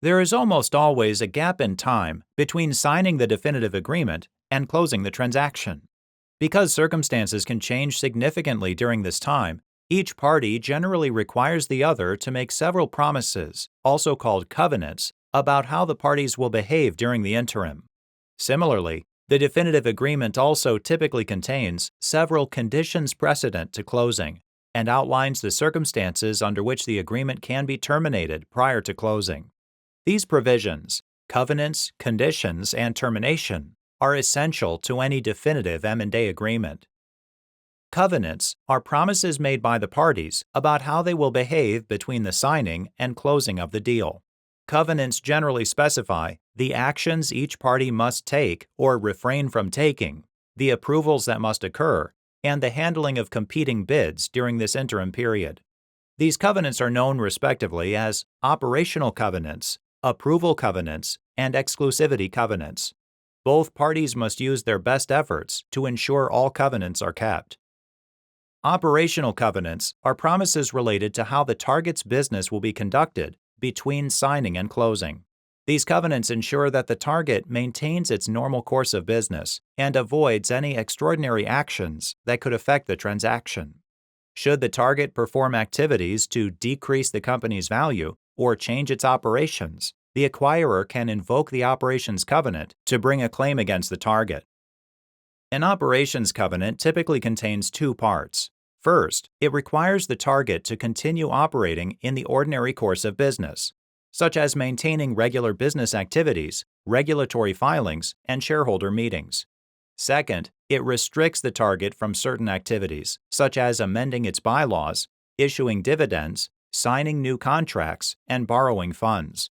There is almost always a gap in time between signing the definitive agreement and closing the transaction. Because circumstances can change significantly during this time, each party generally requires the other to make several promises, also called covenants, about how the parties will behave during the interim. Similarly, the definitive agreement also typically contains several conditions precedent to closing and outlines the circumstances under which the agreement can be terminated prior to closing. These provisions, covenants, conditions, and termination, are essential to any definitive M&A agreement. Covenants are promises made by the parties about how they will behave between the signing and closing of the deal. Covenants generally specify the actions each party must take or refrain from taking, the approvals that must occur, and the handling of competing bids during this interim period. These covenants are known respectively as operational covenants, approval covenants, and exclusivity covenants. Both parties must use their best efforts to ensure all covenants are kept. Operational covenants are promises related to how the target's business will be conducted between signing and closing. These covenants ensure that the target maintains its normal course of business and avoids any extraordinary actions that could affect the transaction. Should the target perform activities to decrease the company's value or change its operations, the acquirer can invoke the operations covenant to bring a claim against the target. An operations covenant typically contains two parts. First, it requires the target to continue operating in the ordinary course of business, such as maintaining regular business activities, regulatory filings, and shareholder meetings. Second, it restricts the target from certain activities, such as amending its bylaws, issuing dividends, signing new contracts, and borrowing funds.